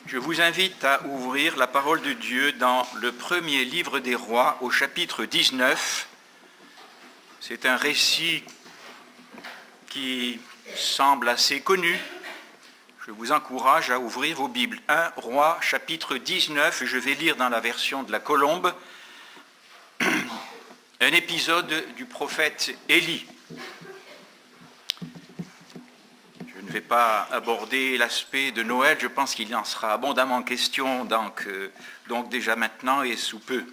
Je vous invite à ouvrir la parole de Dieu dans le premier livre des rois au chapitre 19. C'est un récit qui semble assez connu. Je vous encourage à ouvrir vos Bibles. 1 Roi chapitre 19, je vais lire dans la version de la Colombe, un épisode du prophète Élie. Je ne vais pas aborder l'aspect de Noël, je pense qu'il en sera abondamment question donc déjà maintenant et sous peu.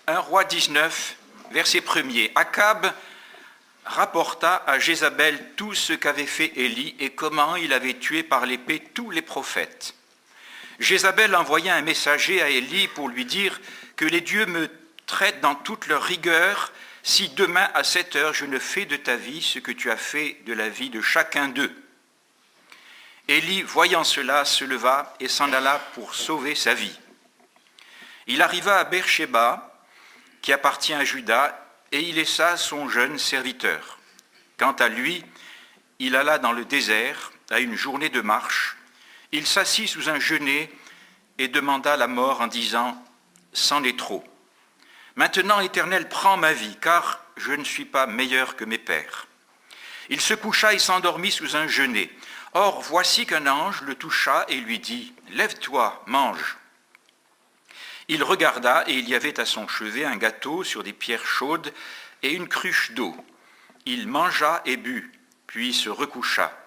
1 Roi 19, verset 1er. Akab rapporta à Jézabel tout ce qu'avait fait Élie et comment il avait tué par l'épée tous les prophètes. Jézabel envoya un messager à Élie pour lui dire que les dieux me traitent dans toute leur rigueur si demain à 7 heures je ne fais de ta vie ce que tu as fait de la vie de chacun d'eux. Élie, voyant cela, se leva et s'en alla pour sauver sa vie. Il arriva à Beersheba, qui appartient à Juda, et y laissa son jeune serviteur. Quant à lui, il alla dans le désert, à une journée de marche. Il s'assit sous un genêt et demanda la mort en disant « C'en est trop. Maintenant, Éternel, prends ma vie, car je ne suis pas meilleur que mes pères. » Il se coucha et s'endormit sous un genêt. Or, voici qu'un ange le toucha et lui dit « Lève-toi, mange. » Il regarda, et il y avait à son chevet un gâteau sur des pierres chaudes et une cruche d'eau. Il mangea et but, puis se recoucha.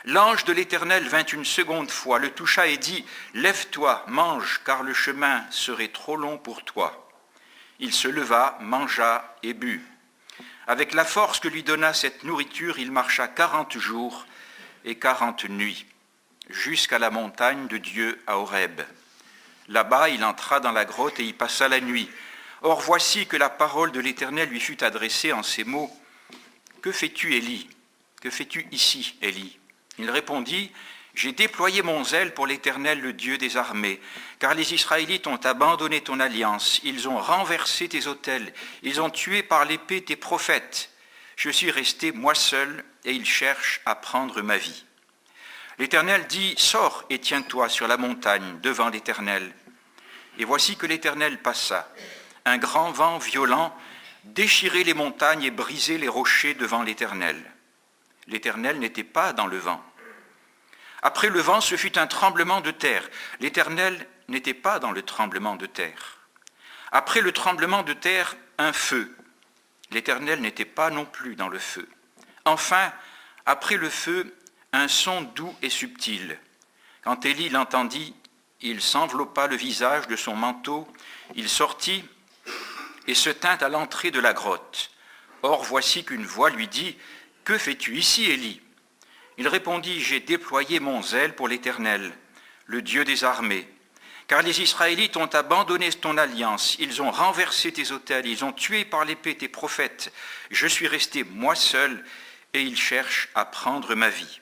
L'ange de l'Éternel vint une seconde fois, le toucha et dit « Lève-toi, mange, car le chemin serait trop long pour toi. » Il se leva, mangea et but. Avec la force que lui donna cette nourriture, il marcha 40 jours et 40 nuits, jusqu'à la montagne de Dieu à Horeb. Là-bas, il entra dans la grotte et y passa la nuit. Or, voici que la parole de l'Éternel lui fut adressée en ces mots. « Que fais-tu, Élie ? Que fais-tu ici, Élie ?» Il répondit, « J'ai déployé mon zèle pour l'Éternel, le Dieu des armées, car les Israélites ont abandonné ton alliance, ils ont renversé tes autels, ils ont tué par l'épée tes prophètes. Je suis resté, moi seul, et ils cherchent à prendre ma vie. » L'Éternel dit, « Sors et tiens-toi sur la montagne devant l'Éternel. » Et voici que l'Éternel passa. Un grand vent violent déchirait les montagnes et brisait les rochers devant l'Éternel. L'Éternel n'était pas dans le vent. Après le vent, ce fut un tremblement de terre. L'Éternel n'était pas dans le tremblement de terre. Après le tremblement de terre, un feu. L'Éternel n'était pas non plus dans le feu. Enfin, après le feu, un son doux et subtil. Quand Élie l'entendit, il s'enveloppa le visage de son manteau, il sortit et se tint à l'entrée de la grotte. Or, voici qu'une voix lui dit « Que fais-tu ici, Élie ?» Il répondit « J'ai déployé mon zèle pour l'Éternel, le Dieu des armées. Car les Israélites ont abandonné ton alliance, ils ont renversé tes autels, ils ont tué par l'épée tes prophètes. Je suis resté moi seul, et ils cherchent à prendre ma vie. »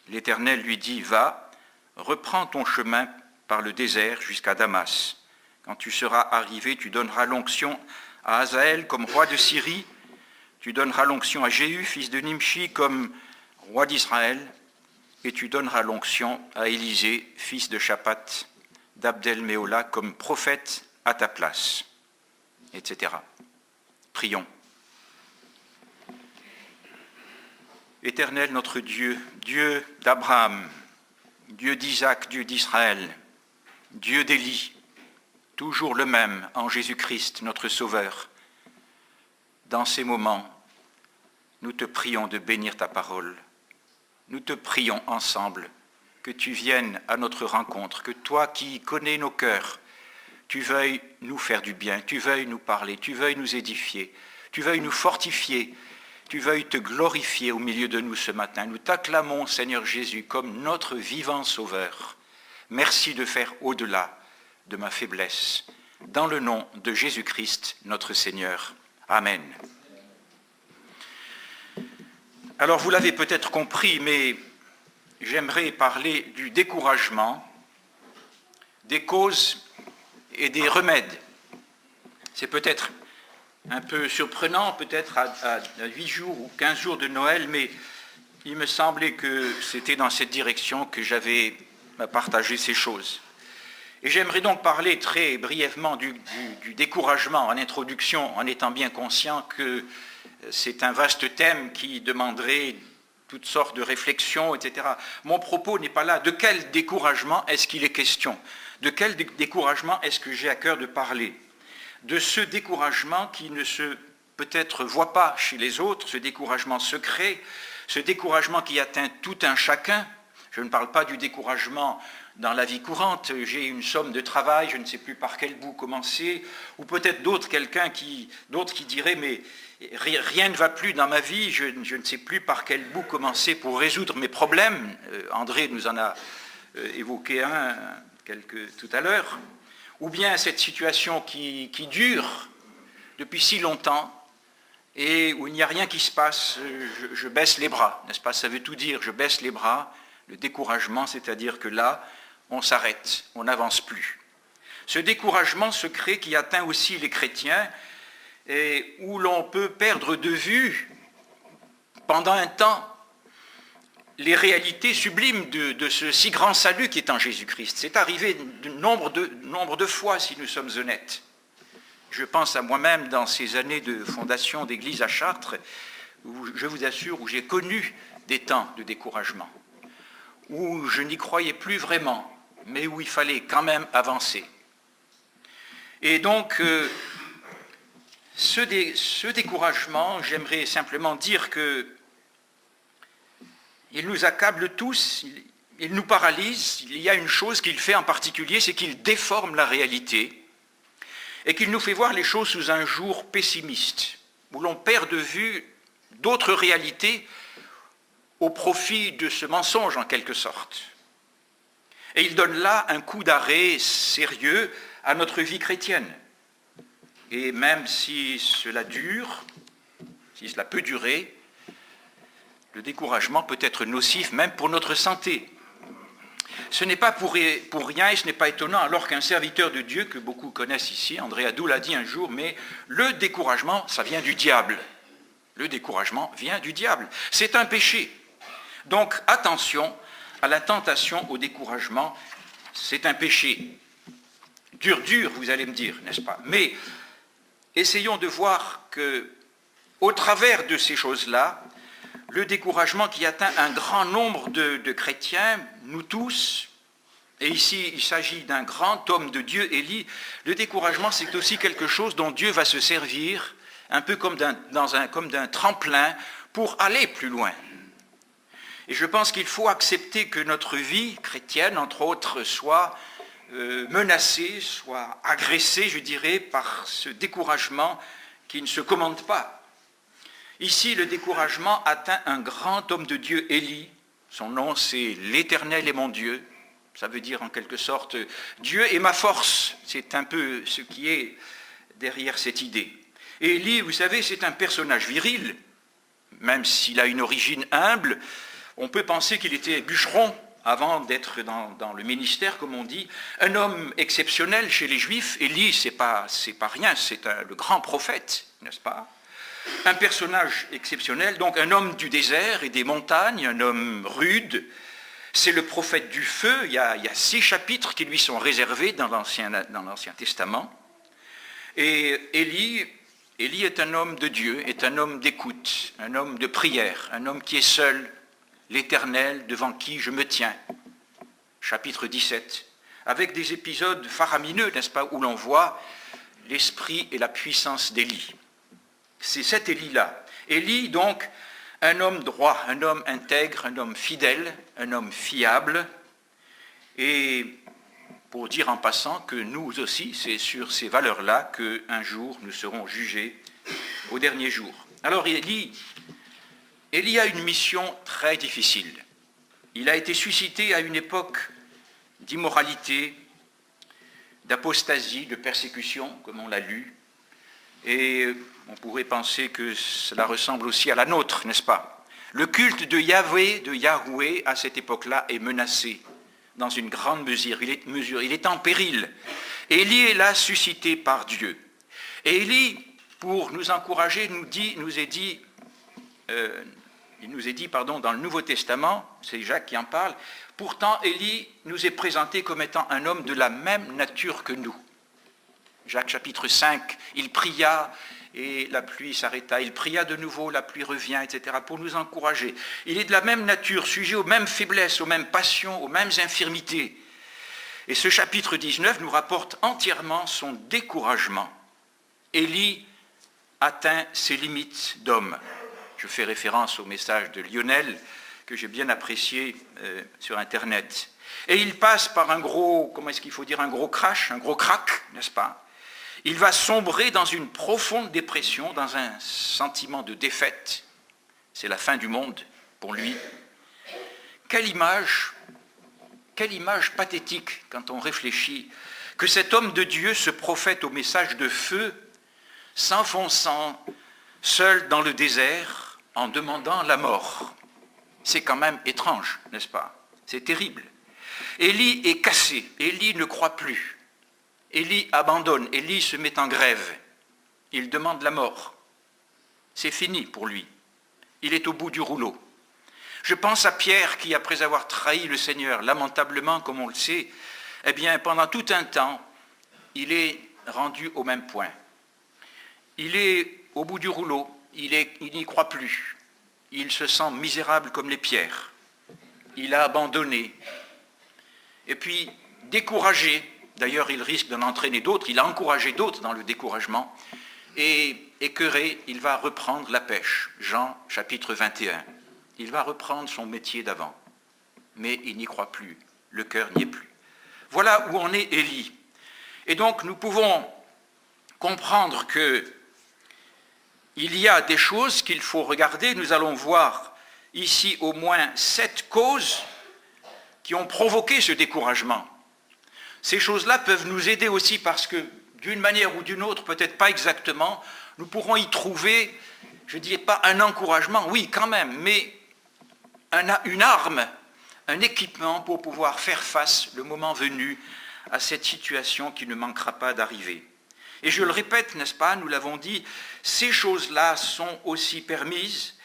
L'Éternel lui dit, « Va, reprends ton chemin par le désert jusqu'à Damas. Quand tu seras arrivé, tu donneras l'onction à Hazaël comme roi de Syrie, tu donneras l'onction à Jéhu, fils de Nimshi, comme roi d'Israël, et tu donneras l'onction à Élisée, fils de Shaphat, d'Abdel-Méola, comme prophète à ta place. » Etc. Prions. Éternel notre Dieu, Dieu d'Abraham, Dieu d'Isaac, Dieu d'Israël, Dieu d'Élie, toujours le même en Jésus-Christ, notre Sauveur. Dans ces moments, nous te prions de bénir ta parole. Nous te prions ensemble que tu viennes à notre rencontre, que toi qui connais nos cœurs, tu veuilles nous faire du bien, tu veuilles nous parler, tu veuilles nous édifier, tu veuilles nous fortifier, tu veuilles te glorifier au milieu de nous ce matin. Nous t'acclamons, Seigneur Jésus, comme notre vivant Sauveur. Merci de faire au-delà de ma faiblesse. Dans le nom de Jésus-Christ, notre Seigneur. Amen. Alors, vous l'avez peut-être compris, mais j'aimerais parler du découragement, des causes et des remèdes. C'est peut-être un peu surprenant, peut-être à 8 jours ou 15 jours de Noël, mais il me semblait que c'était dans cette direction que j'avais m'a partagé ces choses. Et j'aimerais donc parler très brièvement du découragement en introduction, en étant bien conscient que c'est un vaste thème qui demanderait toutes sortes de réflexions, etc. Mon propos n'est pas là. De quel découragement est-ce qu'il est question? De quel découragement est-ce que j'ai à cœur de parler? De ce découragement qui ne se peut-être voit pas chez les autres, ce découragement secret, ce découragement qui atteint tout un chacun. Je ne parle pas du découragement dans la vie courante, j'ai une somme de travail, je ne sais plus par quel bout commencer, ou peut-être d'autres qui diraient, mais rien ne va plus dans ma vie, je ne sais plus par quel bout commencer pour résoudre mes problèmes. André nous en a évoqué un tout à l'heure. Ou bien cette situation qui dure depuis si longtemps et où il n'y a rien qui se passe, je baisse les bras, n'est-ce pas? Ça veut tout dire, je baisse les bras, le découragement, c'est-à-dire que là, on s'arrête, on n'avance plus. Ce découragement secret qui atteint aussi les chrétiens et où l'on peut perdre de vue pendant un temps les réalités sublimes de ce si grand salut qui est en Jésus-Christ. C'est arrivé nombre de fois, si nous sommes honnêtes. Je pense à moi-même dans ces années de fondation d'église à Chartres, où je vous assure, où j'ai connu des temps de découragement, où je n'y croyais plus vraiment, mais où il fallait quand même avancer. Et donc, ce découragement, j'aimerais simplement dire que il nous accable tous, il nous paralyse. Il y a une chose qu'il fait en particulier, c'est qu'il déforme la réalité et qu'il nous fait voir les choses sous un jour pessimiste, où l'on perd de vue d'autres réalités au profit de ce mensonge en quelque sorte. Et il donne là un coup d'arrêt sérieux à notre vie chrétienne. Et même si cela dure, si cela peut durer, le découragement peut être nocif même pour notre santé. Ce n'est pas pour rien et ce n'est pas étonnant alors qu'un serviteur de Dieu que beaucoup connaissent ici, André Adou l'a dit un jour, mais le découragement, ça vient du diable. Le découragement vient du diable. C'est un péché. Donc attention à la tentation, au découragement, c'est un péché. Dur, vous allez me dire, n'est-ce pas? Mais essayons de voir que, au travers de ces choses-là, le découragement qui atteint un grand nombre de chrétiens, nous tous, et ici il s'agit d'un grand homme de Dieu, Élie, le découragement c'est aussi quelque chose dont Dieu va se servir, un peu comme d'un tremplin pour aller plus loin. Et je pense qu'il faut accepter que notre vie chrétienne, entre autres, soit menacée, soit agressée, je dirais, par ce découragement qui ne se commande pas. Ici, le découragement atteint un grand homme de Dieu, Élie. Son nom, c'est « L'Éternel est mon Dieu ». Ça veut dire en quelque sorte « Dieu est ma force ». C'est un peu ce qui est derrière cette idée. Et Élie, vous savez, c'est un personnage viril, même s'il a une origine humble. On peut penser qu'il était bûcheron avant d'être dans le ministère, comme on dit. Un homme exceptionnel chez les Juifs. Élie, c'est pas rien, c'est le grand prophète, n'est-ce pas? Un personnage exceptionnel, donc un homme du désert et des montagnes, un homme rude. C'est le prophète du feu. Il y a 6 chapitres qui lui sont réservés dans l'Ancien Testament. Et Élie est un homme de Dieu, est un homme d'écoute, un homme de prière, un homme qui est seul, l'Éternel devant qui je me tiens. Chapitre 17, avec des épisodes faramineux, n'est-ce pas, où l'on voit l'esprit et la puissance d'Élie. C'est cet Élie-là. Élie, donc, un homme droit, un homme intègre, un homme fidèle, un homme fiable. Et pour dire en passant que nous aussi, c'est sur ces valeurs-là qu'un jour nous serons jugés au dernier jour. Alors Élie a une mission très difficile. Il a été suscité à une époque d'immoralité, d'apostasie, de persécution, comme on l'a lu. Et on pourrait penser que cela ressemble aussi à la nôtre, n'est-ce pas? Le culte de Yahweh, à cette époque-là, est menacé dans une grande mesure. Il est en péril. Élie est là suscité par Dieu. Et Élie, pour nous encourager, nous est dit il nous est dit, dans le Nouveau Testament, c'est Jacques qui en parle, pourtant Élie nous est présenté comme étant un homme de la même nature que nous. Jacques chapitre 5, il pria et la pluie s'arrêta, il pria de nouveau, la pluie revient, etc., pour nous encourager. Il est de la même nature, sujet aux mêmes faiblesses, aux mêmes passions, aux mêmes infirmités. Et ce chapitre 19 nous rapporte entièrement son découragement. Élie atteint ses limites d'homme. Je fais référence au message de Lionel, que j'ai bien apprécié sur Internet. Et il passe par un gros, un gros crash, un gros crack, n'est-ce pas? Il va sombrer dans une profonde dépression, dans un sentiment de défaite. C'est la fin du monde pour lui. Quelle image pathétique quand on réfléchit que cet homme de Dieu, ce prophète au message de feu, s'enfonçant seul dans le désert en demandant la mort. C'est quand même étrange, n'est-ce pas? C'est terrible. Élie est cassé, Élie ne croit plus. Élie abandonne, Élie se met en grève. Il demande la mort. C'est fini pour lui. Il est au bout du rouleau. Je pense à Pierre qui, après avoir trahi le Seigneur, lamentablement, comme on le sait, eh bien, pendant tout un temps, il est rendu au même point. Il est au bout du rouleau, il n'y croit plus. Il se sent misérable comme les pierres. Il a abandonné. Et puis, découragé, d'ailleurs, il risque d'en entraîner d'autres, il a encouragé d'autres dans le découragement, et écœuré, il va reprendre la pêche. Jean, chapitre 21. Il va reprendre son métier d'avant. Mais il n'y croit plus, le cœur n'y est plus. Voilà où en est Élie. Et donc, nous pouvons comprendre qu'il y a des choses qu'il faut regarder. Nous allons voir ici au moins 7 causes qui ont provoqué ce découragement. Ces choses-là peuvent nous aider aussi parce que, d'une manière ou d'une autre, peut-être pas exactement, nous pourrons y trouver, je ne dirais pas un encouragement, oui quand même, mais une arme, un équipement pour pouvoir faire face, le moment venu, à cette situation qui ne manquera pas d'arriver. Et je le répète, n'est-ce pas, nous l'avons dit, ces choses-là sont aussi permises,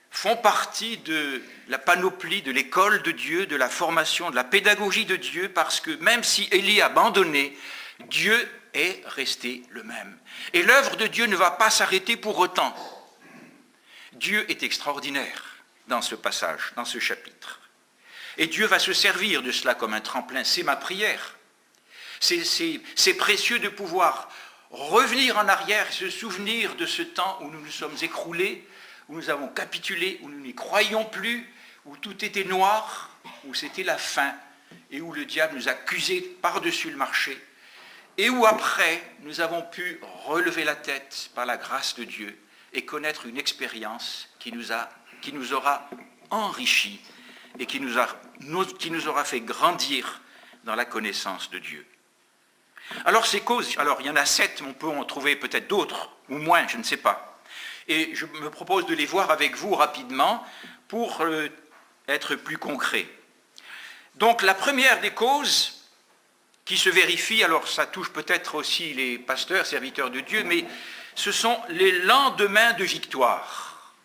font partie de la panoplie de l'école de Dieu, de la formation, de la pédagogie de Dieu, parce que même si Élie a abandonné, Dieu est resté le même. Et l'œuvre de Dieu ne va pas s'arrêter pour autant. Dieu est extraordinaire dans ce passage, dans ce chapitre. Et Dieu va se servir de cela comme un tremplin. C'est ma prière. C'est précieux de pouvoir revenir en arrière et se souvenir de ce temps où nous nous sommes écroulés, où nous avons capitulé, où nous n'y croyions plus, où tout était noir, où c'était la fin, et où le diable nous accusait par-dessus le marché, et où après, nous avons pu relever la tête par la grâce de Dieu et connaître une expérience qui nous aura enrichis et qui nous aura fait grandir dans la connaissance de Dieu. Alors ces causes, il y en a 7, on peut en trouver peut-être d'autres, ou moins, je ne sais pas. Et je me propose de les voir avec vous rapidement pour être plus concret. Donc la première des causes qui se vérifie, alors ça touche peut-être aussi les pasteurs, serviteurs de Dieu, mais ce sont les lendemains de victoire.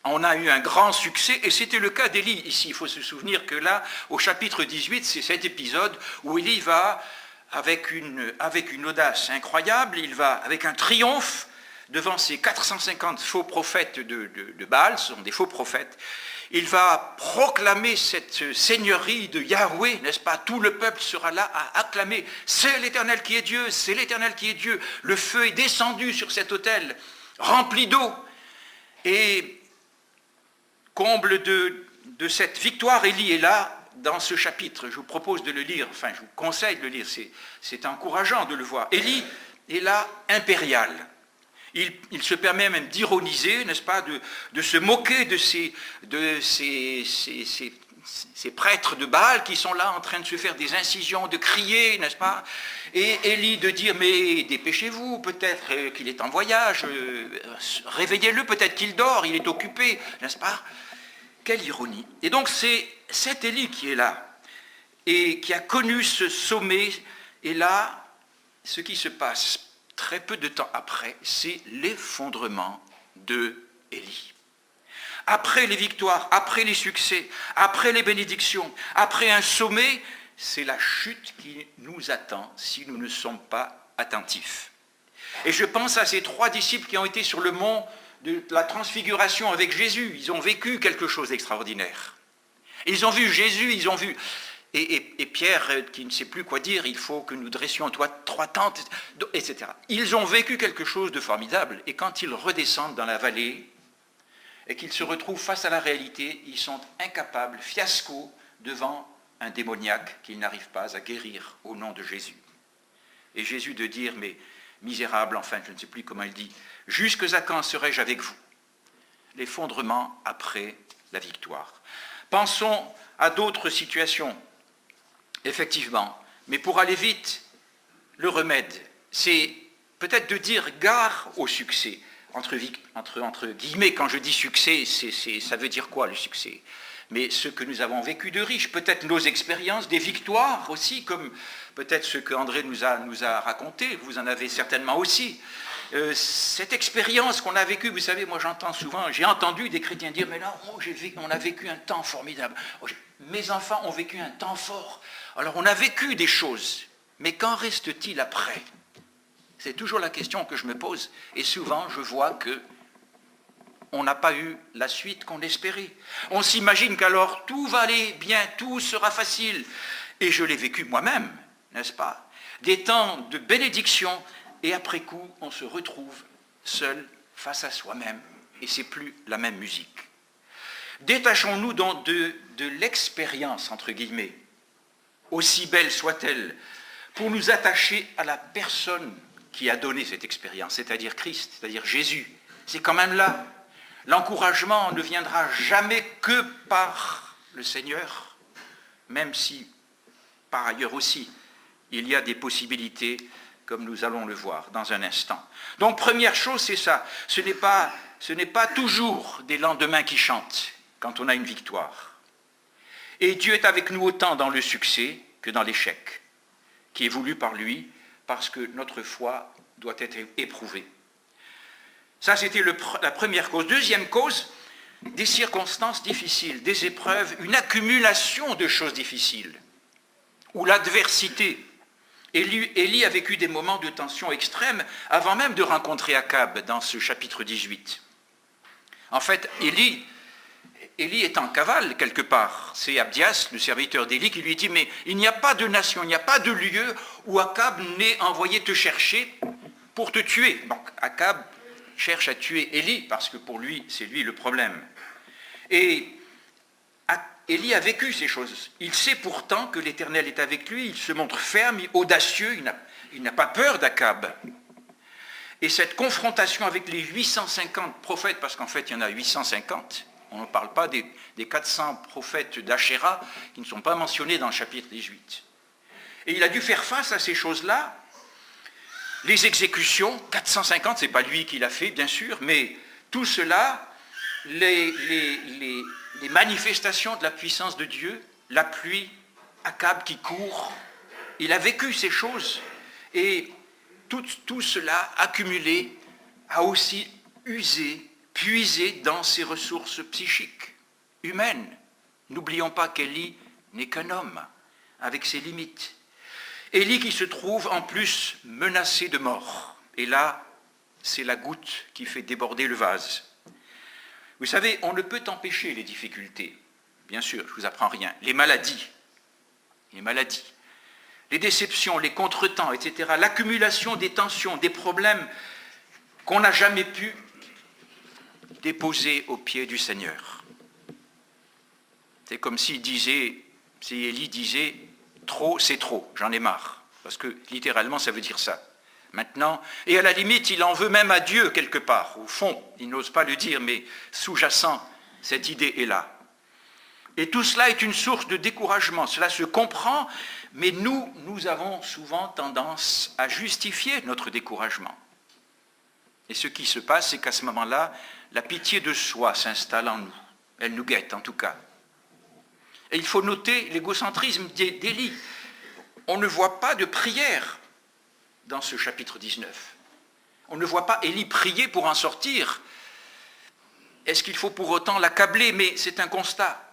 On a eu un grand succès, et c'était le cas d'Élie ici. Il faut se souvenir que là, au chapitre 18, c'est cet épisode où Élie va avec une audace incroyable, il va avec un triomphe devant ces 450 faux prophètes de Baal, ce sont des faux prophètes. Il va proclamer cette seigneurie de Yahweh, n'est-ce pas? Tout le peuple sera là à acclamer. C'est l'Éternel qui est Dieu, c'est l'Éternel qui est Dieu. Le feu est descendu sur cet autel, rempli d'eau. Et comble de cette victoire, Élie est là dans ce chapitre. Je vous propose de le lire, enfin je vous conseille de le lire, c'est encourageant de le voir. Élie est là impérial. Il se permet même d'ironiser, n'est-ce pas, de se moquer de ces prêtres de Baal qui sont là en train de se faire des incisions, de crier, n'est-ce pas? Et Élie de dire, mais dépêchez-vous, peut-être qu'il est en voyage, réveillez-le, peut-être qu'il dort, il est occupé, n'est-ce pas? Quelle ironie. Et donc c'est cet Élie qui est là, et qui a connu ce sommet, et là, ce qui se passe très peu de temps après, c'est l'effondrement de Élie. après les victoires, après les succès, après les bénédictions, après un sommet, c'est la chute qui nous attend si nous ne sommes pas attentifs. Et je pense à ces 3 disciples qui ont été sur le mont de la transfiguration avec Jésus. Ils ont vécu quelque chose d'extraordinaire. Ils ont vu Jésus, ils ont vu... Et Pierre, qui ne sait plus quoi dire, il faut que nous dressions 3 tentes, etc. Ils ont vécu quelque chose de formidable. Et quand ils redescendent dans la vallée et qu'ils se retrouvent face à la réalité, ils sont incapables, fiasco, devant un démoniaque qu'ils n'arrivent pas à guérir au nom de Jésus. Et Jésus de dire, mais misérable, enfin, je ne sais plus comment il dit, jusque à quand serai-je avec vous? L'effondrement après la victoire. Pensons à d'autres situations. Effectivement, mais pour aller vite, le remède, c'est peut-être de dire gare au succès. Entre guillemets, quand je dis succès, ça veut dire quoi le succès? Mais ce que nous avons vécu de riche, peut-être nos expériences, des victoires aussi, comme peut-être ce que André nous a raconté, vous en avez certainement aussi. Cette expérience qu'on a vécue, vous savez, moi j'entends souvent, j'ai entendu des chrétiens dire, mais là, on a vécu un temps formidable. Mes enfants ont vécu un temps fort. Alors on a vécu des choses, mais qu'en reste-t-il après? C'est toujours la question que je me pose, et souvent je vois que on n'a pas eu la suite qu'on espérait. On s'imagine qu'alors tout va aller bien, tout sera facile. Et je l'ai vécu moi-même, n'est-ce pas? Des temps de bénédiction, et après coup, on se retrouve seul face à soi-même, et c'est plus la même musique. Détachons-nous donc de l'expérience, entre guillemets, aussi belle soit-elle, pour nous attacher à la personne qui a donné cette expérience, c'est-à-dire Christ, c'est-à-dire Jésus. C'est quand même là. L'encouragement ne viendra jamais que par le Seigneur, même si, par ailleurs aussi, il y a des possibilités, comme nous allons le voir dans un instant. Donc, première chose, c'est ça. Ce n'est pas toujours des lendemains qui chantent quand on a une victoire. Et Dieu est avec nous autant dans le succès que dans l'échec, qui est voulu par lui, parce que notre foi doit être éprouvée. Ça, c'était la première cause. Deuxième cause, des circonstances difficiles, des épreuves, une accumulation de choses difficiles, ou l'adversité. Élie a vécu des moments de tension extrême avant même de rencontrer Akab dans ce chapitre 18. En fait, Élie est en cavale quelque part. C'est Abdias, le serviteur d'Élie, qui lui dit « Mais il n'y a pas de nation, il n'y a pas de lieu où Akab n'ait envoyé te chercher pour te tuer. » Donc Akab cherche à tuer Élie parce que pour lui, c'est lui le problème. Et Élie a vécu ces choses. Il sait pourtant que l'Éternel est avec lui, il se montre ferme, audacieux, il n'a pas peur d'Akab. Et cette confrontation avec les 850 prophètes, parce qu'en fait il y en a 850, on ne parle pas des 400 prophètes d'Achéra qui ne sont pas mentionnés dans le chapitre 18. Et il a dû faire face à ces choses-là. Les exécutions, 450, ce n'est pas lui qui l'a fait, bien sûr, mais tout cela, les manifestations de la puissance de Dieu, la pluie, Akab qui court, il a vécu ces choses. Et tout cela, accumulé, a aussi usé, puisé dans ses ressources psychiques, humaines. N'oublions pas qu'Élie n'est qu'un homme, avec ses limites. Élie qui se trouve en plus menacé de mort. Et là, c'est la goutte qui fait déborder le vase. Vous savez, on ne peut empêcher les difficultés. Bien sûr, je ne vous apprends rien. Les maladies, les déceptions, les contretemps, etc. L'accumulation des tensions, des problèmes qu'on n'a jamais pu déposer aux pieds du Seigneur. C'est comme si Élie disait, trop, c'est trop, j'en ai marre. Parce que littéralement, ça veut dire ça. Maintenant, et à la limite, il en veut même à Dieu quelque part. Au fond, il n'ose pas le dire, mais sous-jacent, cette idée est là. Et tout cela est une source de découragement. Cela se comprend, mais nous avons souvent tendance à justifier notre découragement. Et ce qui se passe, c'est qu'à ce moment-là, la pitié de soi s'installe en nous. Elle nous guette, en tout cas. Et il faut noter l'égocentrisme d'Élie. On ne voit pas de prière dans ce chapitre 19. On ne voit pas Élie prier pour en sortir. Est-ce qu'il faut pour autant l'accabler? Mais c'est un constat.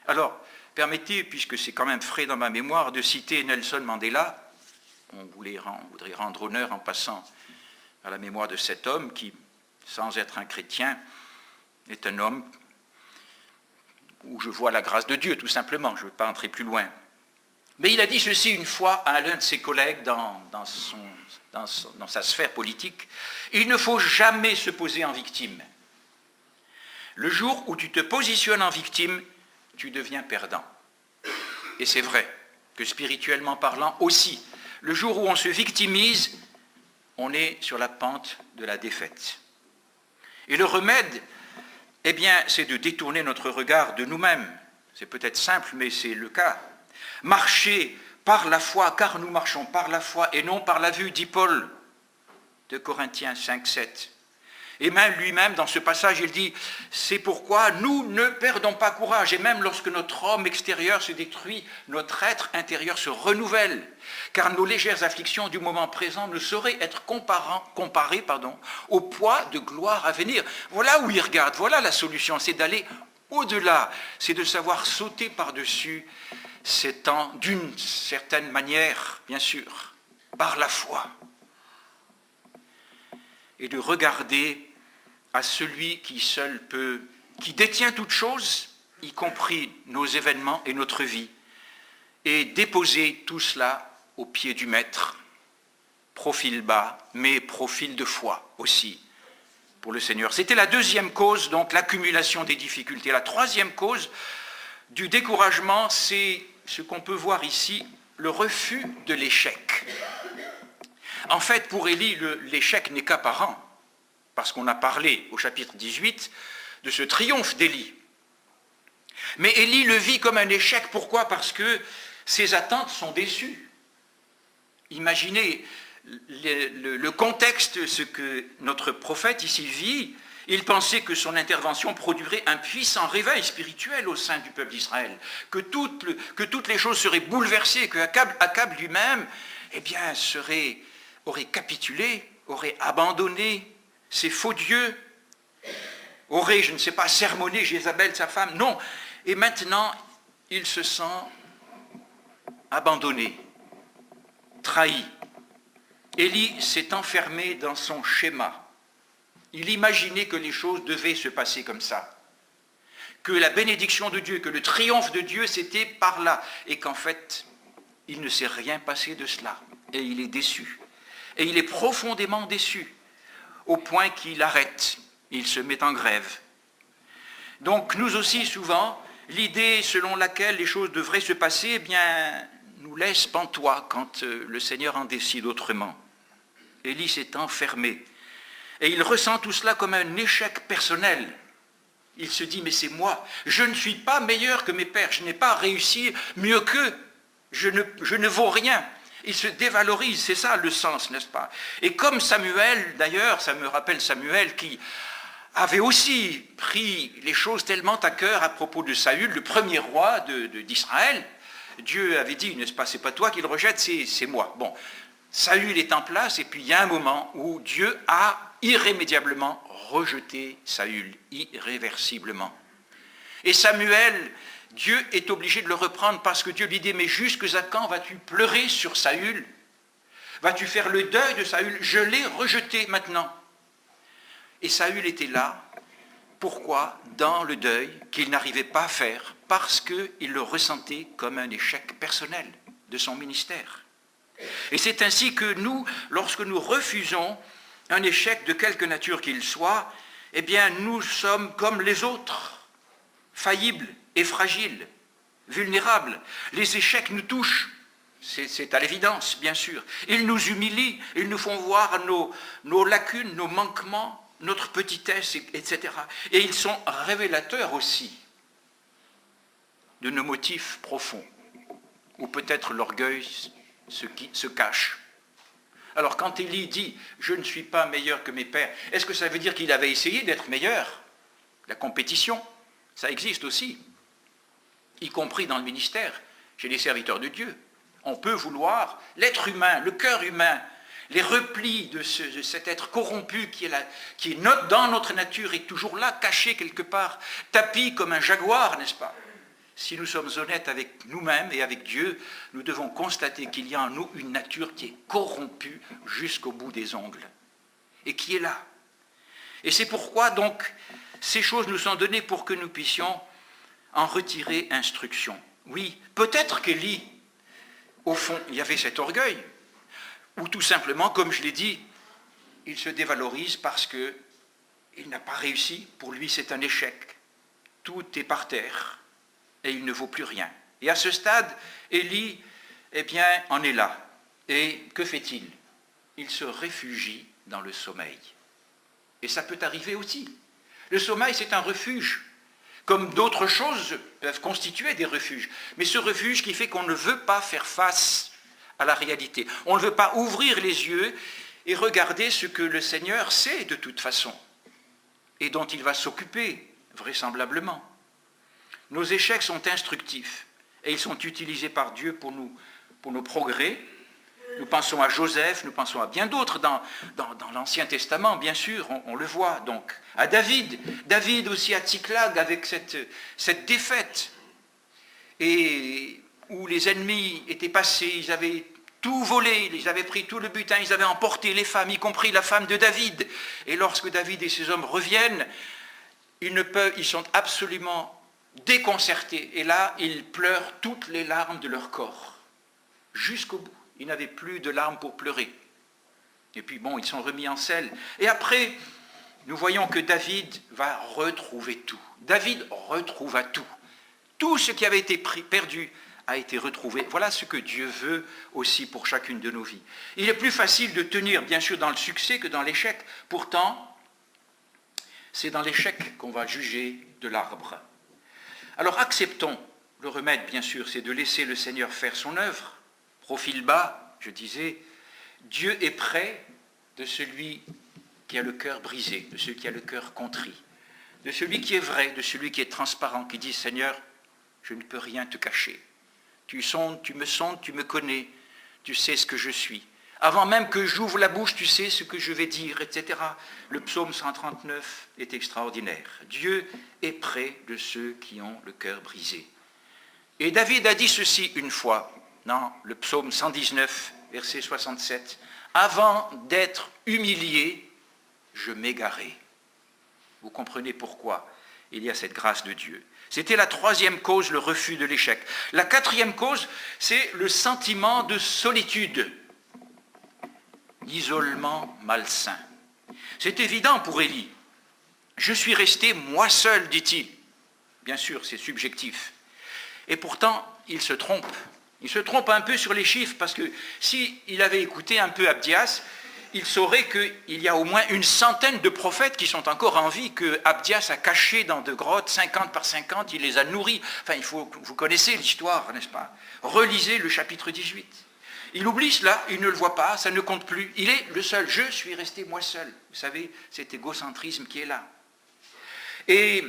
Alors, permettez, puisque c'est quand même frais dans ma mémoire, de citer Nelson Mandela. On voudrait rendre honneur en passant à la mémoire de cet homme qui, sans être un chrétien, est un homme où je vois la grâce de Dieu, tout simplement. Je ne veux pas entrer plus loin. Mais il a dit ceci une fois à l'un de ses collègues dans sa sphère politique: il ne faut jamais se poser en victime. Le jour où tu te positionnes en victime, tu deviens perdant. Et c'est vrai que spirituellement parlant aussi, le jour où on se victimise, on est sur la pente de la défaite. Et le remède, eh bien, c'est de détourner notre regard de nous-mêmes. C'est peut-être simple, mais c'est le cas. Marcher par la foi, car nous marchons par la foi et non par la vue, dit Paul, de Corinthiens 5, 7. Et même lui-même, dans ce passage, il dit, c'est pourquoi nous ne perdons pas courage. Et même lorsque notre homme extérieur se détruit, notre être intérieur se renouvelle. Car nos légères afflictions du moment présent ne sauraient être comparées au poids de gloire à venir. Voilà où il regarde, voilà la solution, c'est d'aller au-delà, c'est de savoir sauter par-dessus ces temps d'une certaine manière, bien sûr, par la foi. Et de regarder à celui qui seul peut, qui détient toutes choses, y compris nos événements et notre vie, et déposer tout cela aux pieds du Maître, profil bas, mais profil de foi aussi pour le Seigneur. C'était la deuxième cause, donc l'accumulation des difficultés. La troisième cause du découragement, c'est ce qu'on peut voir ici, le refus de l'échec. En fait, pour Élie, l'échec n'est qu'apparent, parce qu'on a parlé au chapitre 18 de ce triomphe d'Élie. Mais Élie le vit comme un échec. Pourquoi? Parce que ses attentes sont déçues. Imaginez le contexte, ce que notre prophète ici vit. Il pensait que son intervention produirait un puissant réveil spirituel au sein du peuple d'Israël, que toutes les choses seraient bouleversées, que Akab lui-même, eh bien, aurait capitulé, aurait abandonné ses faux dieux, aurait, je ne sais pas, sermonné Jézabel, sa femme. Non. Et maintenant, il se sent abandonné, trahi. Élie s'est enfermé dans son schéma. Il imaginait que les choses devaient se passer comme ça, que la bénédiction de Dieu, que le triomphe de Dieu, c'était par là, et qu'en fait, il ne s'est rien passé de cela, et il est déçu. Et il est profondément déçu, au point qu'il arrête, il se met en grève. Donc nous aussi, souvent, l'idée selon laquelle les choses devraient se passer, eh bien, nous laisse pantois quand le Seigneur en décide autrement. Élie s'est enfermé. Et il ressent tout cela comme un échec personnel. Il se dit, mais c'est moi, je ne suis pas meilleur que mes pères, je n'ai pas réussi mieux qu'eux, je ne vaux rien. Il se dévalorise, c'est ça le sens, n'est-ce pas? Et comme Samuel, d'ailleurs, ça me rappelle Samuel qui avait aussi pris les choses tellement à cœur à propos de Saül, le premier roi d'Israël. Dieu avait dit, n'est-ce pas, c'est pas toi qui le rejette, c'est moi. Bon, Saül est en place, et puis il y a un moment où Dieu a irrémédiablement rejeté Saül, irréversiblement. Et Samuel, Dieu est obligé de le reprendre parce que Dieu lui dit, mais jusqu'à quand vas-tu pleurer sur Saül? Vas-tu faire le deuil de Saül? Je l'ai rejeté maintenant. Et Saül était là. Pourquoi? Dans le deuil qu'il n'arrivait pas à faire, parce qu'il le ressentait comme un échec personnel de son ministère. Et c'est ainsi que nous, lorsque nous refusons un échec de quelque nature qu'il soit, eh bien nous sommes comme les autres, faillibles et fragiles, vulnérables. Les échecs nous touchent, c'est à l'évidence, bien sûr. Ils nous humilient, ils nous font voir nos lacunes, nos manquements, notre petitesse, etc. Et ils sont révélateurs aussi de nos motifs profonds, où peut-être l'orgueil se cache. Alors quand Élie dit « je ne suis pas meilleur que mes pères », est-ce que ça veut dire qu'il avait essayé d'être meilleur? La compétition, ça existe aussi, y compris dans le ministère, chez les serviteurs de Dieu. On peut vouloir, l'être humain, le cœur humain, Les replis de cet être corrompu qui est dans notre nature est toujours là, caché quelque part, tapi comme un jaguar, n'est-ce pas? Si nous sommes honnêtes avec nous-mêmes et avec Dieu, nous devons constater qu'il y a en nous une nature qui est corrompue jusqu'au bout des ongles et qui est là. Et c'est pourquoi donc ces choses nous sont données pour que nous puissions en retirer instruction. Oui, peut-être qu'Élie, au fond, il y avait cet orgueil, ou tout simplement, comme je l'ai dit, il se dévalorise parce qu'il n'a pas réussi. Pour lui, c'est un échec. Tout est par terre et il ne vaut plus rien. Et à ce stade, Élie, eh bien, en est là. Et que fait-il? Il se réfugie dans le sommeil. Et ça peut arriver aussi. Le sommeil, c'est un refuge, comme d'autres choses peuvent constituer des refuges. Mais ce refuge qui fait qu'on ne veut pas faire face à la réalité. On ne veut pas ouvrir les yeux et regarder ce que le Seigneur sait de toute façon et dont il va s'occuper, vraisemblablement. Nos échecs sont instructifs et ils sont utilisés par Dieu pour nos progrès. Nous pensons à Joseph, nous pensons à bien d'autres dans l'Ancien Testament, bien sûr, on le voit. Donc, à David aussi à Tsiklag avec cette défaite, et où les ennemis étaient passés, ils avaient tout volé, ils avaient pris tout le butin, ils avaient emporté les femmes, y compris la femme de David. Et lorsque David et ses hommes reviennent, ils sont absolument déconcertés. Et là, ils pleurent toutes les larmes de leur corps, jusqu'au bout. Ils n'avaient plus de larmes pour pleurer. Et puis bon, ils sont remis en selle. Et après, nous voyons que David va retrouver tout. David retrouva tout. Tout ce qui avait été perdu a été retrouvé. Voilà ce que Dieu veut aussi pour chacune de nos vies. Il est plus facile de tenir, bien sûr, dans le succès que dans l'échec. Pourtant, c'est dans l'échec qu'on va juger de l'arbre. Alors acceptons. Le remède, bien sûr, c'est de laisser le Seigneur faire son œuvre. Profil bas, je disais, Dieu est près de celui qui a le cœur brisé, de celui qui a le cœur contrit, de celui qui est vrai, de celui qui est transparent, qui dit « Seigneur, je ne peux rien te cacher. Tu me sondes, tu me connais, tu sais ce que je suis. Avant même que j'ouvre la bouche, tu sais ce que je vais dire, etc. » Le psaume 139 est extraordinaire. Dieu est près de ceux qui ont le cœur brisé. Et David a dit ceci une fois, dans le psaume 119, verset 67, « Avant d'être humilié, je m'égarais. » Vous comprenez pourquoi il y a cette grâce de Dieu. C'était la troisième cause, le refus de l'échec. La quatrième cause, c'est le sentiment de solitude, l'isolement malsain. C'est évident pour Élie. « Je suis resté moi seul, dit-il. » Bien sûr, c'est subjectif. Et pourtant, il se trompe. Il se trompe un peu sur les chiffres, parce que s'il avait écouté un peu Abdias, il saurait qu'il y a au moins une centaine de prophètes qui sont encore en vie, que Abdias a cachés dans de grottes, 50 par 50, il les a nourris. Enfin, vous connaissez l'histoire, n'est-ce pas? Relisez le chapitre 18. Il oublie cela, il ne le voit pas, ça ne compte plus. Il est le seul, je suis resté moi seul. Vous savez, cet égocentrisme qui est là. Et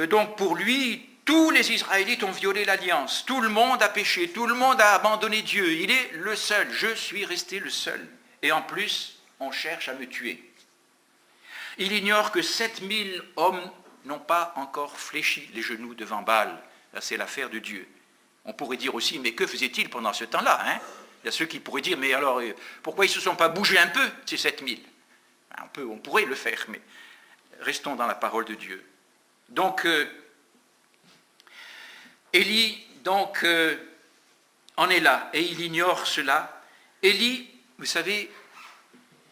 donc pour lui, tous les Israélites ont violé l'alliance, tout le monde a péché, tout le monde a abandonné Dieu, il est le seul, je suis resté le seul. Et en plus, on cherche à me tuer. Il ignore que 7000 hommes n'ont pas encore fléchi les genoux devant Baal. Là, c'est l'affaire de Dieu. On pourrait dire aussi, mais que faisait-il pendant ce temps-là, hein? Il y a ceux qui pourraient dire, mais alors, pourquoi ils ne se sont pas bougés un peu, ces 7000? On pourrait le faire, mais restons dans la parole de Dieu. Donc, Élie, en est là, et il ignore cela. Élie, vous savez,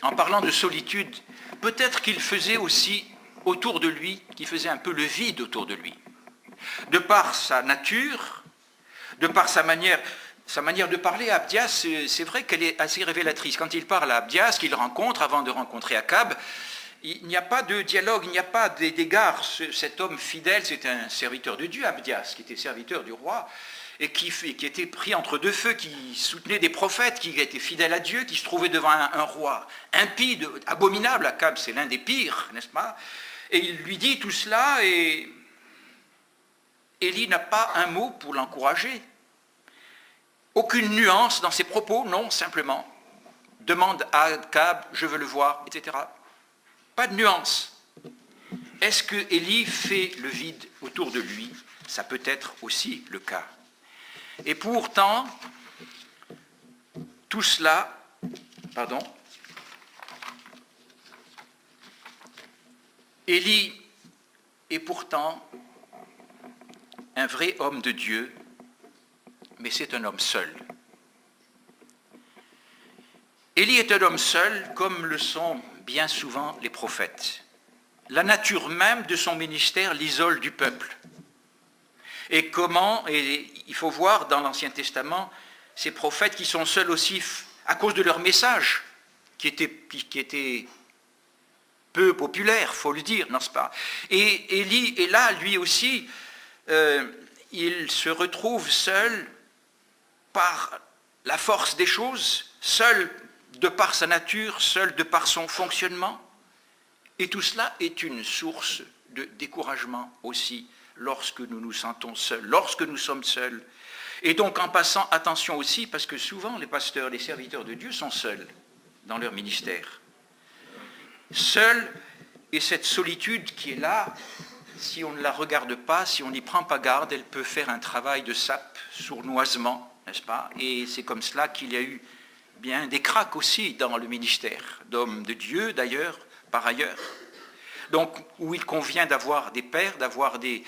en parlant de solitude, peut-être qu'il faisait aussi autour de lui, qu'il faisait un peu le vide autour de lui. De par sa nature, de par sa manière de parler à Abdias, c'est vrai qu'elle est assez révélatrice. Quand il parle à Abdias, qu'il rencontre avant de rencontrer Akab, il n'y a pas de dialogue, il n'y a pas d'égard. Cet homme fidèle, c'est un serviteur de Dieu, Abdias, qui était serviteur du roi, et qui était pris entre deux feux, qui soutenait des prophètes, qui était fidèle à Dieu, qui se trouvait devant un roi impie, abominable. Akab, c'est l'un des pires, n'est-ce pas? Et il lui dit tout cela, et Élie n'a pas un mot pour l'encourager. Aucune nuance dans ses propos, non, simplement. demande à Akab, je veux le voir, etc. Pas de nuance. Est-ce que Élie fait le vide autour de lui? Ça peut être aussi le cas. Et pourtant, tout cela, Élie est pourtant un vrai homme de Dieu, mais c'est un homme seul. Élie est un homme seul, comme le sont bien souvent les prophètes. La nature même de son ministère l'isole du peuple. Et il faut voir dans l'Ancien Testament ces prophètes qui sont seuls aussi à cause de leur message, qui était peu populaire, faut le dire, n'est-ce pas? Et Élie est là, lui aussi, il se retrouve seul par la force des choses, seul de par sa nature, seul de par son fonctionnement. Et tout cela est une source de découragement aussi lorsque nous nous sentons seuls, lorsque nous sommes seuls. Et donc en passant, attention aussi, parce que souvent les pasteurs, les serviteurs de Dieu sont seuls dans leur ministère. Seuls, et cette solitude qui est là, si on ne la regarde pas, si on n'y prend pas garde, elle peut faire un travail de sape, sournoisement, n'est-ce pas? Et c'est comme cela qu'il y a eu bien des cracks aussi dans le ministère, d'hommes de Dieu d'ailleurs, par ailleurs. Donc, où il convient d'avoir des pères, d'avoir des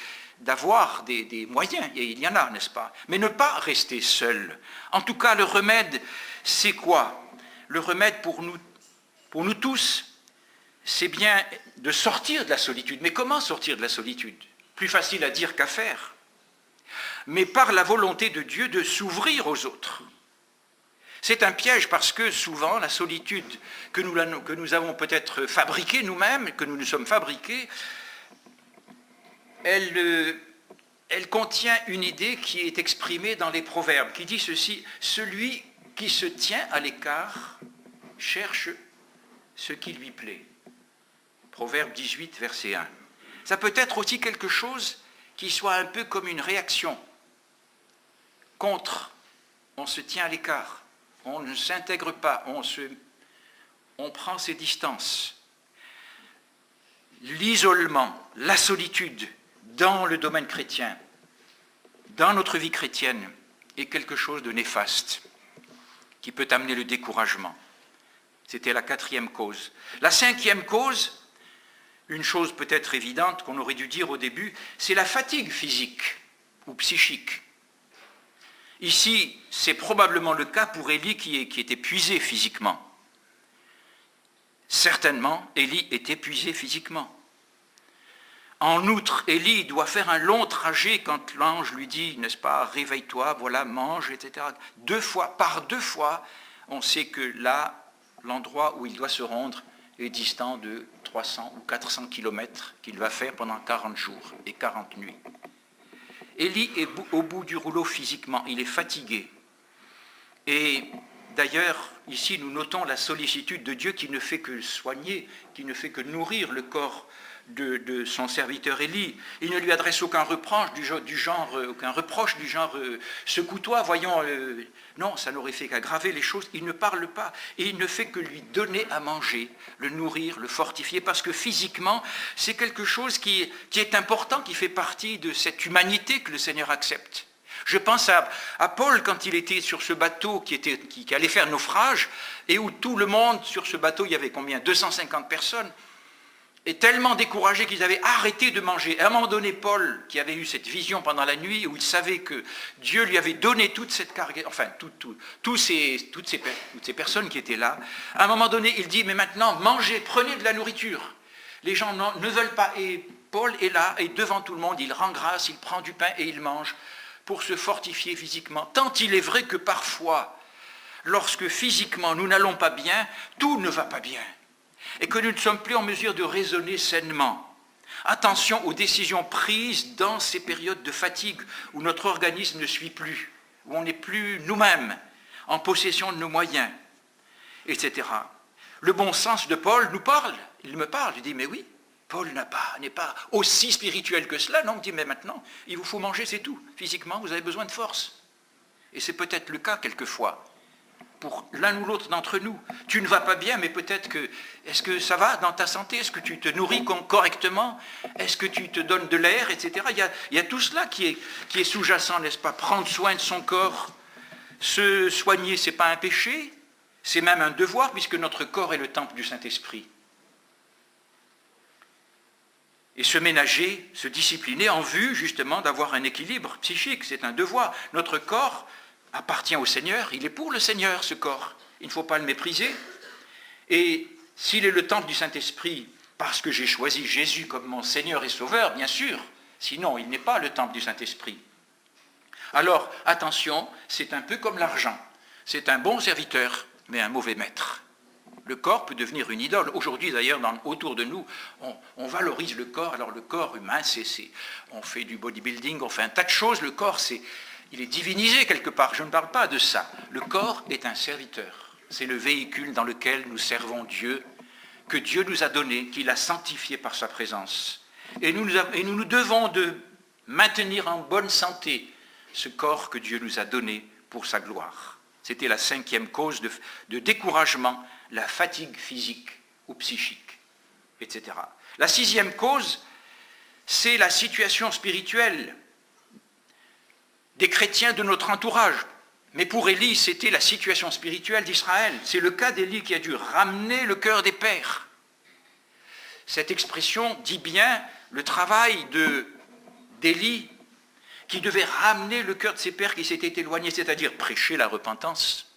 moyens, et il y en a, n'est-ce pas? Mais ne pas rester seul. En tout cas, le remède, c'est quoi? Le remède pour nous tous, c'est bien de sortir de la solitude. Mais comment sortir de la solitude? Plus facile à dire qu'à faire. Mais par la volonté de Dieu de s'ouvrir aux autres. C'est un piège parce que souvent, la solitude que nous avons peut-être fabriquée nous-mêmes, que nous nous sommes fabriqués, elle contient une idée qui est exprimée dans les proverbes, qui dit ceci: celui qui se tient à l'écart cherche ce qui lui plaît. Proverbe 18, verset 1. Ça peut être aussi quelque chose qui soit un peu comme une réaction contre. On se tient à l'écart, on ne s'intègre pas, on prend ses distances. L'isolement, la solitude dans le domaine chrétien, dans notre vie chrétienne, est quelque chose de néfaste, qui peut amener le découragement. C'était la 4e cause. La 5e cause, une chose peut-être évidente qu'on aurait dû dire au début, c'est la fatigue physique ou psychique. Ici, c'est probablement le cas pour Élie qui est épuisé physiquement. Certainement, Élie est épuisé physiquement. En outre, Élie doit faire un long trajet quand l'ange lui dit, n'est-ce pas, réveille-toi, voilà, mange, etc. Par deux fois, on sait que là, l'endroit où il doit se rendre est distant de 300 ou 400 kilomètres qu'il va faire pendant 40 jours et 40 nuits. Élie est au bout du rouleau physiquement, il est fatigué. Et d'ailleurs, ici, nous notons la sollicitude de Dieu qui ne fait que soigner, qui ne fait que nourrir le corps de son serviteur Élie. Il ne lui adresse aucun reproche du genre, secoue-toi, voyons. Non, ça n'aurait fait qu'aggraver les choses. Il ne parle pas et il ne fait que lui donner à manger, le nourrir, le fortifier, parce que physiquement, c'est quelque chose qui est important, qui fait partie de cette humanité que le Seigneur accepte. Je pense à Paul quand il était sur ce bateau qui allait faire naufrage et où tout le monde sur ce bateau, il y avait combien? 250 personnes. Et tellement découragés qu'ils avaient arrêté de manger. À un moment donné, Paul, qui avait eu cette vision pendant la nuit, où il savait que Dieu lui avait donné toute cette cargaison, enfin, toutes ces personnes qui étaient là, à un moment donné, il dit, mais maintenant, mangez, prenez de la nourriture. Les gens ne veulent pas. Et Paul est là, et devant tout le monde, il rend grâce, il prend du pain et il mange pour se fortifier physiquement. Tant il est vrai que parfois, lorsque physiquement nous n'allons pas bien, tout ne va pas bien. Et que nous ne sommes plus en mesure de raisonner sainement. Attention aux décisions prises dans ces périodes de fatigue où notre organisme ne suit plus, où on n'est plus nous-mêmes en possession de nos moyens, etc. Le bon sens de Paul nous parle, il me parle, il dit, mais oui, Paul n'est pas aussi spirituel que cela, non, il dit, mais maintenant, il vous faut manger, c'est tout. Physiquement, vous avez besoin de force. Et c'est peut-être le cas quelquefois pour l'un ou l'autre d'entre nous. Tu ne vas pas bien, mais peut-être que, est-ce que ça va dans ta santé? Est-ce que tu te nourris correctement? Est-ce que tu te donnes de l'air, etc. Il y a tout cela qui est sous-jacent, n'est-ce pas? Prendre soin de son corps, se soigner, ce n'est pas un péché, c'est même un devoir, puisque notre corps est le temple du Saint-Esprit. Et se ménager, se discipliner en vue justement d'avoir un équilibre psychique, c'est un devoir. Notre corps appartient au Seigneur, il est pour le Seigneur ce corps, il ne faut pas le mépriser. Et s'il est le temple du Saint-Esprit, parce que j'ai choisi Jésus comme mon Seigneur et Sauveur, bien sûr, sinon il n'est pas le temple du Saint-Esprit. Alors attention, c'est un peu comme l'argent, c'est un bon serviteur, mais un mauvais maître. Le corps peut devenir une idole. Aujourd'hui, d'ailleurs, autour de nous, on valorise le corps. Alors, le corps humain, on fait du bodybuilding, on fait un tas de choses. Le corps, il est divinisé quelque part. Je ne parle pas de ça. Le corps est un serviteur. C'est le véhicule dans lequel nous servons Dieu, que Dieu nous a donné, qu'il a sanctifié par sa présence. Et nous nous devons de maintenir en bonne santé ce corps que Dieu nous a donné pour sa gloire. C'était la 5e cause de découragement, la fatigue physique ou psychique, etc. La 6e cause, c'est la situation spirituelle des chrétiens de notre entourage. Mais pour Élie, c'était la situation spirituelle d'Israël. C'est le cas d'Élie qui a dû ramener le cœur des pères. Cette expression dit bien le travail d'Élie qui devait ramener le cœur de ses pères qui s'étaient éloignés, c'est-à-dire prêcher la repentance.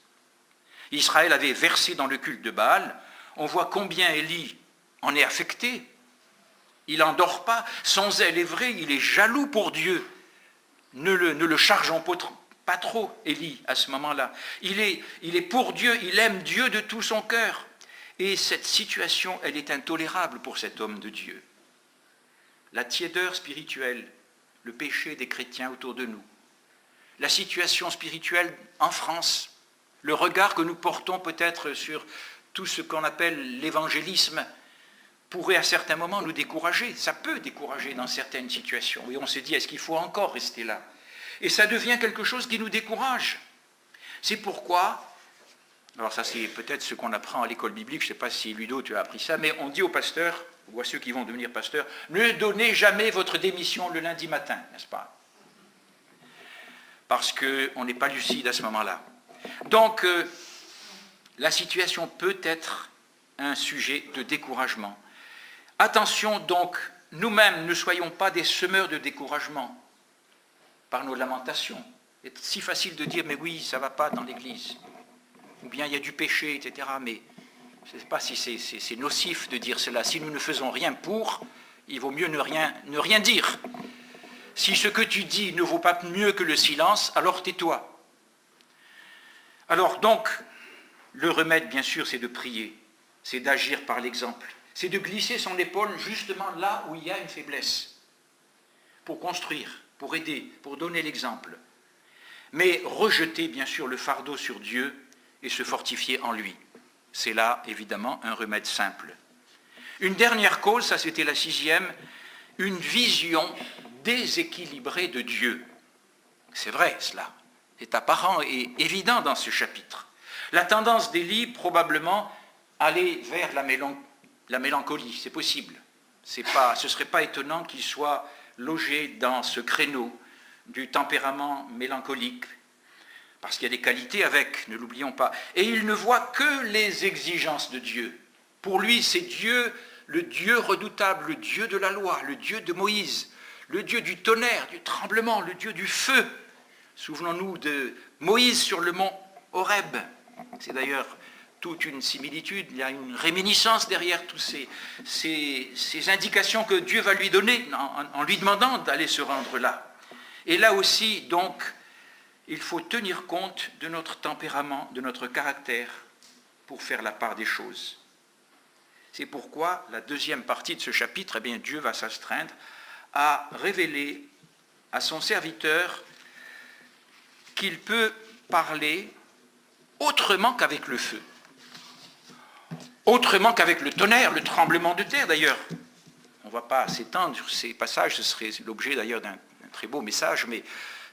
Israël avait versé dans le culte de Baal. On voit combien Élie en est affecté. Il n'en dort pas. Son zèle est vrai, il est jaloux pour Dieu. Ne le chargeons pas trop, Élie, à ce moment-là. Il est pour Dieu, il aime Dieu de tout son cœur. Et cette situation, elle est intolérable pour cet homme de Dieu. La tiédeur spirituelle, le péché des chrétiens autour de nous, la situation spirituelle en France, le regard que nous portons peut-être sur tout ce qu'on appelle l'évangélisme pourrait à certains moments nous décourager. Ça peut décourager dans certaines situations. Et on se dit, est-ce qu'il faut encore rester là? Et ça devient quelque chose qui nous décourage. C'est pourquoi, alors ça c'est peut-être ce qu'on apprend à l'école biblique, je ne sais pas si Ludo tu as appris ça, mais on dit aux pasteurs, ou à ceux qui vont devenir pasteurs, ne donnez jamais votre démission le lundi matin, n'est-ce pas? Parce qu'on n'est pas lucide à ce moment-là. Donc, la situation peut être un sujet de découragement. Attention donc, nous-mêmes ne soyons pas des semeurs de découragement par nos lamentations. C'est si facile de dire, mais oui, ça ne va pas dans l'Église. Ou bien il y a du péché, etc. Mais je ne sais pas si c'est nocif de dire cela. Si nous ne faisons rien pour, il vaut mieux ne rien dire. Si ce que tu dis ne vaut pas mieux que le silence, alors tais-toi. Alors donc, le remède, bien sûr, c'est de prier, c'est d'agir par l'exemple, c'est de glisser son épaule justement là où il y a une faiblesse, pour construire, pour aider, pour donner l'exemple. Mais rejeter, bien sûr, le fardeau sur Dieu et se fortifier en lui. C'est là, évidemment, un remède simple. Une dernière cause, ça c'était la 6e, une vision déséquilibrée de Dieu. C'est vrai, cela. C'est apparent et évident dans ce chapitre. La tendance d'Élie, probablement, aller vers la mélancolie, c'est possible. Ce ne serait pas étonnant qu'il soit logé dans ce créneau du tempérament mélancolique, parce qu'il y a des qualités avec, ne l'oublions pas. Et il ne voit que les exigences de Dieu. Pour lui, c'est Dieu, le Dieu redoutable, le Dieu de la loi, le Dieu de Moïse, le Dieu du tonnerre, du tremblement, le Dieu du feu. Souvenons-nous de Moïse sur le mont Horeb. C'est d'ailleurs toute une similitude, il y a une réminiscence derrière toutes ces indications que Dieu va lui donner en lui demandant d'aller se rendre là. Et là aussi, donc, il faut tenir compte de notre tempérament, de notre caractère, pour faire la part des choses. C'est pourquoi la 2e partie de ce chapitre, eh bien, Dieu va s'astreindre à révéler à son serviteur qu'il peut parler autrement qu'avec le feu, autrement qu'avec le tonnerre, le tremblement de terre d'ailleurs. On ne va pas s'étendre sur ces passages, ce serait l'objet d'ailleurs d'un très beau message, mais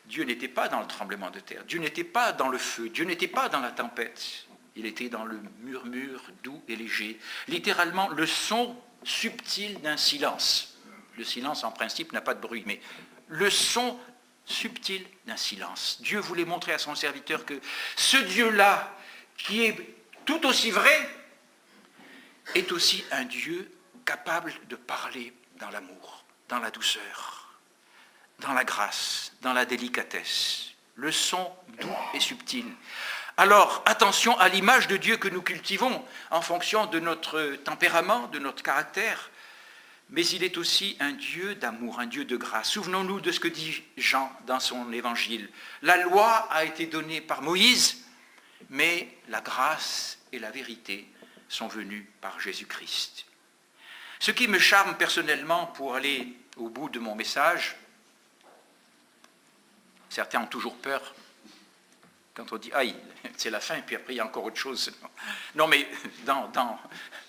Dieu n'était pas dans le tremblement de terre, Dieu n'était pas dans le feu, Dieu n'était pas dans la tempête. Il était dans le murmure doux et léger, littéralement le son subtil d'un silence. Le silence, en principe, n'a pas de bruit, mais le son subtil d'un silence. Dieu voulait montrer à son serviteur que ce Dieu-là, qui est tout aussi vrai, est aussi un Dieu capable de parler dans l'amour, dans la douceur, dans la grâce, dans la délicatesse. Le son doux et subtil. Alors, attention à l'image de Dieu que nous cultivons en fonction de notre tempérament, de notre caractère, mais il est aussi un Dieu d'amour, un Dieu de grâce. Souvenons-nous de ce que dit Jean dans son évangile. La loi a été donnée par Moïse, mais la grâce et la vérité sont venues par Jésus-Christ. Ce qui me charme personnellement pour aller au bout de mon message, certains ont toujours peur quand on dit « aïe, c'est la fin » et puis après il y a encore autre chose. Non mais dans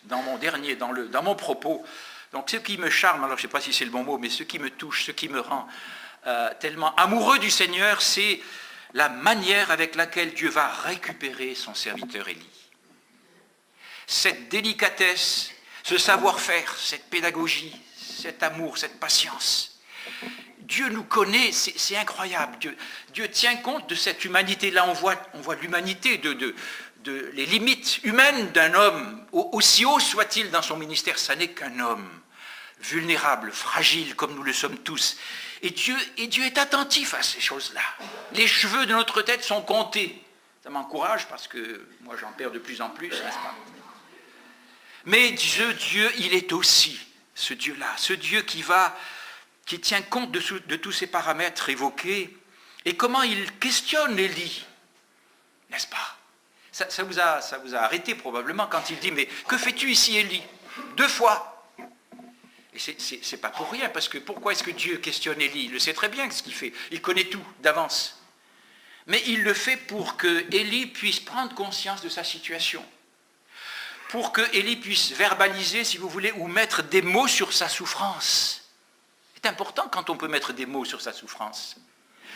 mon dernier, dans mon propos, donc ce qui me charme, alors je ne sais pas si c'est le bon mot, mais ce qui me touche, ce qui me rend tellement amoureux du Seigneur, c'est la manière avec laquelle Dieu va récupérer son serviteur Élie. Cette délicatesse, ce savoir-faire, cette pédagogie, cet amour, cette patience. Dieu nous connaît, c'est incroyable. Dieu tient compte de cette humanité-là. On voit l'humanité, les limites humaines d'un homme, aussi haut soit-il dans son ministère. Ça n'est qu'un homme, vulnérable, fragile, comme nous le sommes tous. Et Dieu est attentif à ces choses-là. Les cheveux de notre tête sont comptés. Ça m'encourage parce que moi j'en perds de plus en plus, n'est-ce pas? Mais ce Dieu, il est aussi ce Dieu-là, ce Dieu qui tient compte de tous ces paramètres évoqués, et comment il questionne Élie, n'est-ce pas? Ça vous a arrêté probablement quand il dit « Mais que fais-tu ici, Élie ?» 2 fois. Et c'est pas pour rien, parce que pourquoi est-ce que Dieu questionne Élie? Il le sait très bien ce qu'il fait, il connaît tout d'avance. Mais il le fait pour que Élie puisse prendre conscience de sa situation, pour que Élie puisse verbaliser, si vous voulez, ou mettre des mots sur sa souffrance. C'est important quand on peut mettre des mots sur sa souffrance,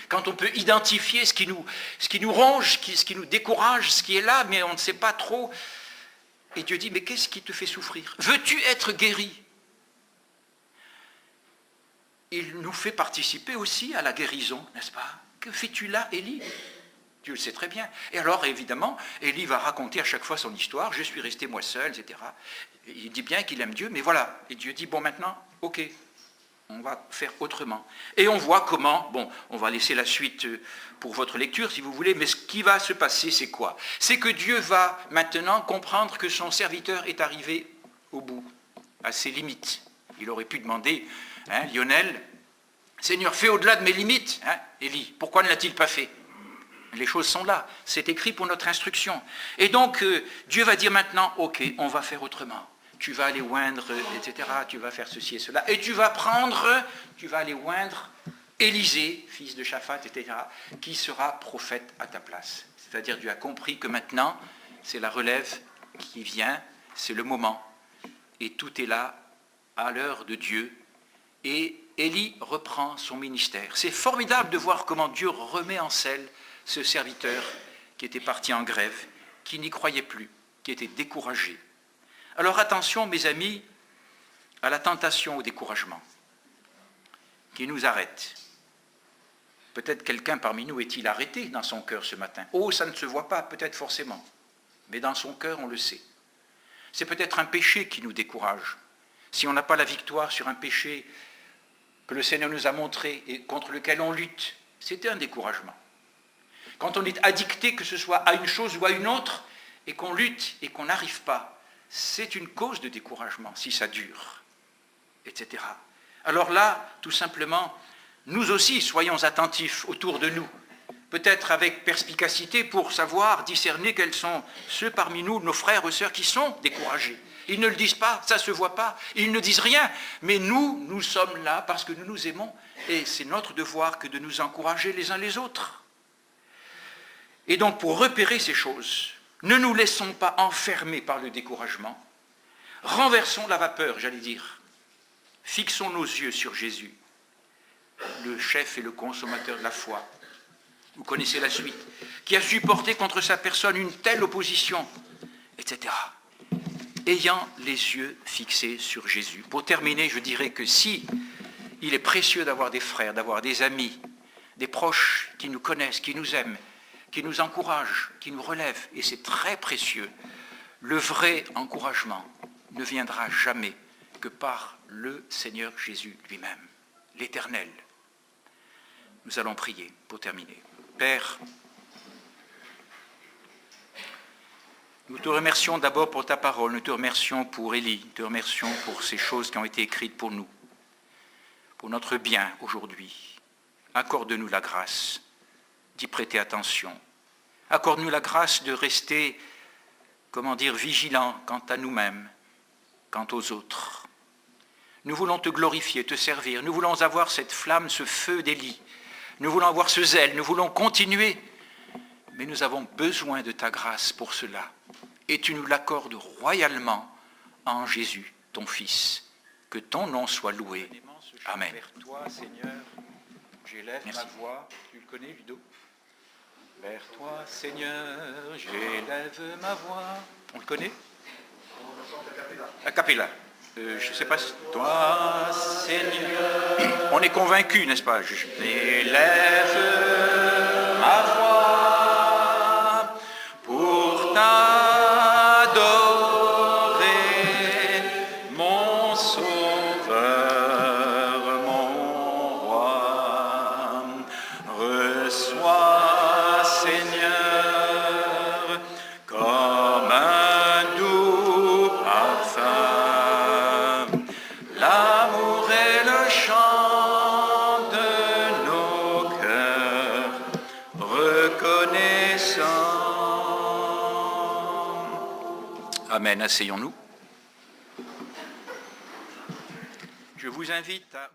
quand on peut identifier ce qui nous ronge, ce qui nous décourage, ce qui est là, mais on ne sait pas trop. Et Dieu dit, mais qu'est-ce qui te fait souffrir? Veux-tu être guéri? Il nous fait participer aussi à la guérison, n'est-ce pas? Que fais-tu là, Élie? Dieu le sait très bien. Et alors, évidemment, Élie va raconter à chaque fois son histoire, je suis resté moi seul, etc. Il dit bien qu'il aime Dieu, mais voilà. Et Dieu dit, bon maintenant, ok, on va faire autrement. Et on voit comment, bon, on va laisser la suite pour votre lecture si vous voulez, mais ce qui va se passer, c'est quoi? C'est que Dieu va maintenant comprendre que son serviteur est arrivé au bout, à ses limites. Il aurait pu demander, Lionel, Seigneur, fais au-delà de mes limites, Élie, pourquoi ne l'a-t-il pas fait? Les choses sont là, c'est écrit pour notre instruction. Et donc, Dieu va dire maintenant, ok, on va faire autrement. Tu vas aller oindre, etc., tu vas faire ceci et cela, et tu vas aller oindre Élisée, fils de Shaphat, etc., qui sera prophète à ta place. C'est-à-dire, Dieu a compris que maintenant, c'est la relève qui vient, c'est le moment, et tout est là, à l'heure de Dieu, et Élie reprend son ministère. C'est formidable de voir comment Dieu remet en selle ce serviteur qui était parti en grève, qui n'y croyait plus, qui était découragé. Alors attention, mes amis, à la tentation au découragement qui nous arrête. Peut-être quelqu'un parmi nous est-il arrêté dans son cœur ce matin. Oh, ça ne se voit pas, peut-être forcément, mais dans son cœur, on le sait. C'est peut-être un péché qui nous décourage. Si on n'a pas la victoire sur un péché que le Seigneur nous a montré et contre lequel on lutte, c'est un découragement. Quand on est addicté, que ce soit à une chose ou à une autre, et qu'on lutte et qu'on n'arrive pas, c'est une cause de découragement, si ça dure, etc. Alors là, tout simplement, nous aussi, soyons attentifs autour de nous, peut-être avec perspicacité pour savoir discerner quels sont ceux parmi nous, nos frères et sœurs, qui sont découragés. Ils ne le disent pas, ça ne se voit pas, ils ne disent rien, mais nous sommes là parce que nous nous aimons, et c'est notre devoir que de nous encourager les uns les autres. Et donc, pour repérer ces choses, ne nous laissons pas enfermer par le découragement. Renversons la vapeur, j'allais dire. Fixons nos yeux sur Jésus, le chef et le consommateur de la foi, Vous connaissez la suite. Qui a supporté contre sa personne une telle opposition, etc. Ayant les yeux fixés sur Jésus. Pour terminer, je dirais que si il est précieux d'avoir des frères, d'avoir des amis, des proches qui nous connaissent, qui nous aiment, qui nous encouragent, qui nous relèvent, et c'est très précieux, le vrai encouragement ne viendra jamais que par le Seigneur Jésus lui-même, l'Éternel. Nous allons prier pour terminer. Père, nous te remercions d'abord pour ta parole, nous te remercions pour Élie, nous te remercions pour ces choses qui ont été écrites pour nous, pour notre bien aujourd'hui. Accorde-nous la grâce d'y prêter attention. Accorde-nous la grâce de rester, vigilants quant à nous-mêmes, quant aux autres. Nous voulons te glorifier, te servir. Nous voulons avoir cette flamme, ce feu d'Élie. Nous voulons avoir ce zèle. Nous voulons continuer. Mais nous avons besoin de ta grâce pour cela. Et tu nous l'accordes royalement en Jésus, ton Fils. Que ton nom soit loué. Amen. Vers toi, Seigneur, j'élève ma voix. Tu le connais, Ludo? Vers toi, Seigneur, j'élève ma voix. On le connaît? A cappella. Je ne sais pas si toi, Seigneur. On est convaincu, n'est-ce pas? J'élève ma voix pour t'adorer, mon Sauveur, mon Roi. Reçois, Seigneur, comme un doux parfum, l'amour et le chant de nos cœurs, reconnaissants. Amen. Asseyons-nous. Je vous invite à...